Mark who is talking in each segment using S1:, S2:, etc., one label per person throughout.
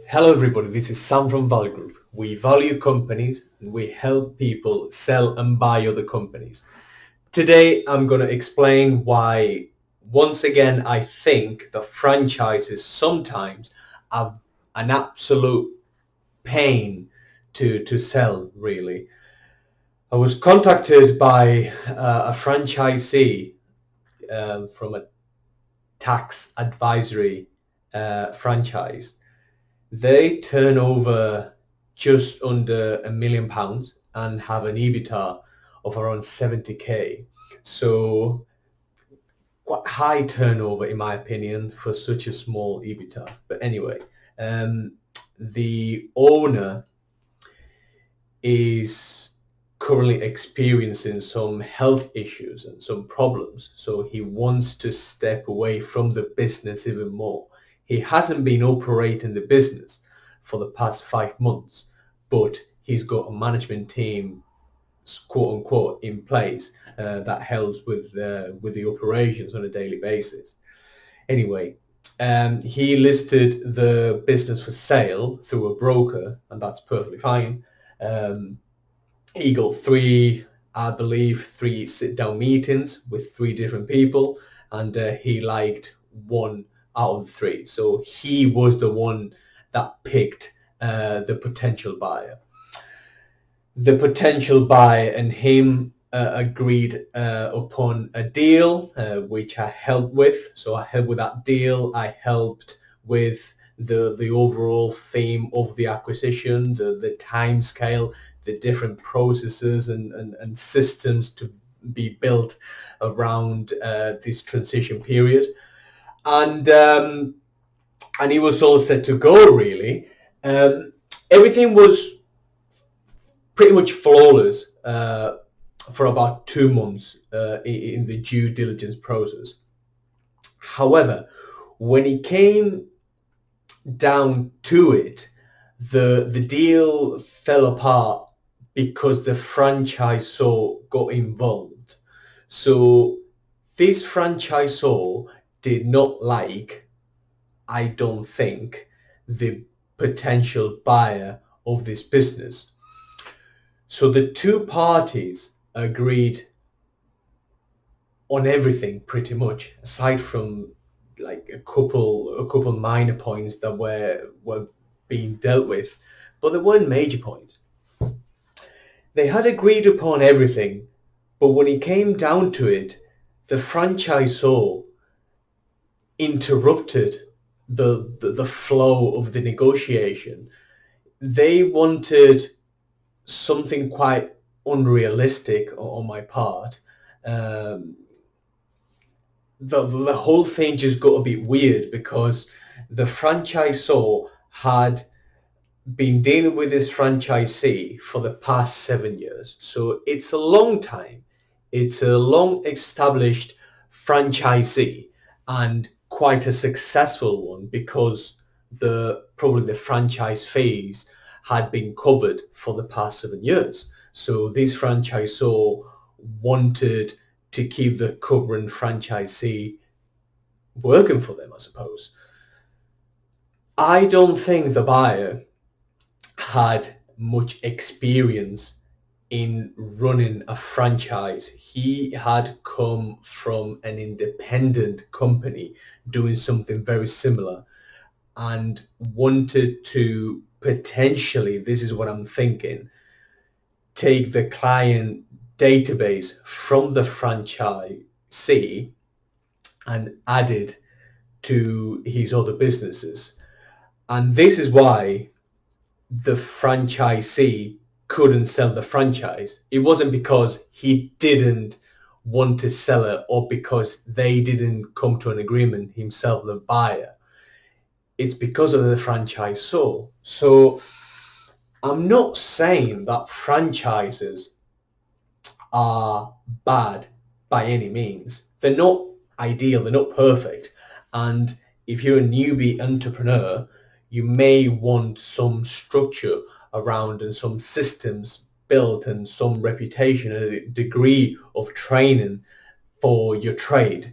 S1: Hello everybody, this is Sam from Value Group. We value companies and we help people sell and buy other companies. Today I'm going to explain why, once again, I think the franchises sometimes are an absolute pain to sell, really. I was contacted by a franchisee from a tax advisory franchise. They turn over just under £1 million and have an EBITDA of around 70k. So quite high turnover in my opinion for such a small EBITDA. But anyway, the owner is currently experiencing some health issues and some problems. So he wants to step away from the business even more. He hasn't been operating the business for the past 5 months, but he's got a management team, quote unquote, in place that helps with the operations on a daily basis. Anyway, he listed the business for sale through a broker, and that's perfectly fine. He got three sit-down meetings with three different people, and he liked one out of the three. So he was the one that picked the potential buyer. The potential buyer and him agreed upon a deal, which I helped with. So I helped with that deal. I helped with the overall theme of the acquisition, the time scale, the different processes and systems to be built around this transition period. And he was all set to go, really. Everything was pretty much flawless for about 2 months in the due diligence process. However, when it came down to it, the deal fell apart because the franchisor got involved. So this franchisor did not like, I don't think, the potential buyer of this business. So the two parties agreed on everything pretty much, aside from like a couple minor points that were being dealt with, but they weren't major points. They had agreed upon everything, but when it came down to it, the franchisor interrupted the flow of the negotiation. They wanted something quite unrealistic on my part. The whole thing just got a bit weird because the franchisor had been dealing with this franchisee for the past 7 years. So it's a long time. It's a long established franchisee and quite a successful one because probably the franchise fees had been covered for the past 7 years. So this franchisor wanted to keep the current franchisee working for them, I suppose. I don't think the buyer had much experience in running a franchise. He had come from an independent company doing something very similar and wanted to potentially, this is what I'm thinking, take the client database from the franchisee and add it to his other businesses. And this is why the franchisee couldn't sell the franchise. It wasn't because he didn't want to sell it or because they didn't come to an agreement, himself, the buyer. It's because of the franchisor. So I'm not saying that franchises are bad by any means. They're not ideal, they're not perfect. And if you're a newbie entrepreneur, you may want some structure around and some systems built and some reputation and a degree of training for your trade.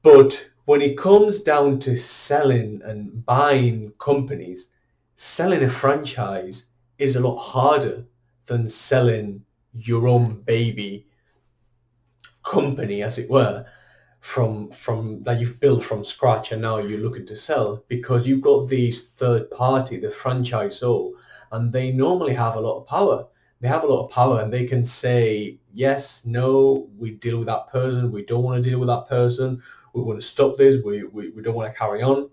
S1: But when it comes down to selling and buying companies, selling a franchise is a lot harder than selling your own baby company, as it were, from that you've built from scratch and now you're looking to sell, because you've got these third party, the franchisor, and they normally have a lot of power. They have a lot of power and they can say, yes, no, we deal with that person, we don't want to deal with that person, we want to stop this, we don't want to carry on.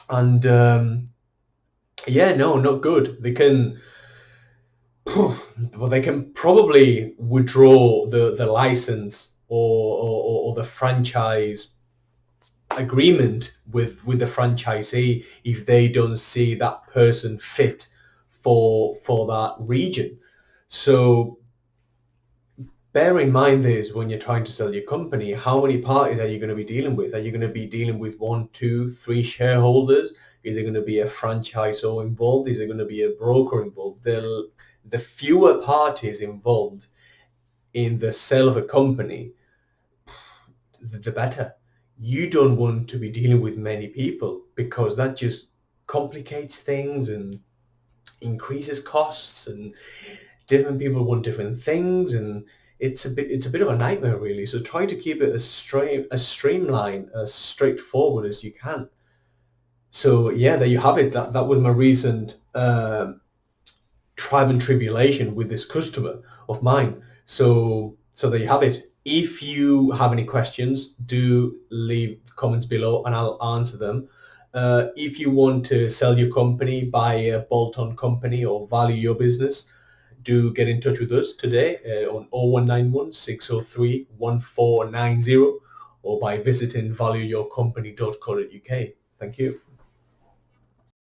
S1: And yeah, no, not good. They can, well, they can probably withdraw the license or the franchise agreement with the franchisee if they don't see that person fit for that region. So bear in mind this when you're trying to sell your company. How many parties are you going to be dealing with? Are you going to be dealing with 1, 2, 3 shareholders? Is there going to be a franchisor involved? Is there going to be a broker involved? The fewer parties involved in the sale of a company, the better. You don't want to be dealing with many people because that just complicates things and increases costs, and different people want different things, and it's a bit of a nightmare really. So try to keep it as streamlined, as straightforward as you can. So yeah, there you have it. That was my recent tribe and tribulation with this customer of mine. So there you have it. If you have any questions, do leave comments below and I'll answer them. If you want to sell your company, buy a bolt-on company or value your business, do get in touch with us today on 0191 603 1490 or by visiting valueyourcompany.co.uk. Thank you.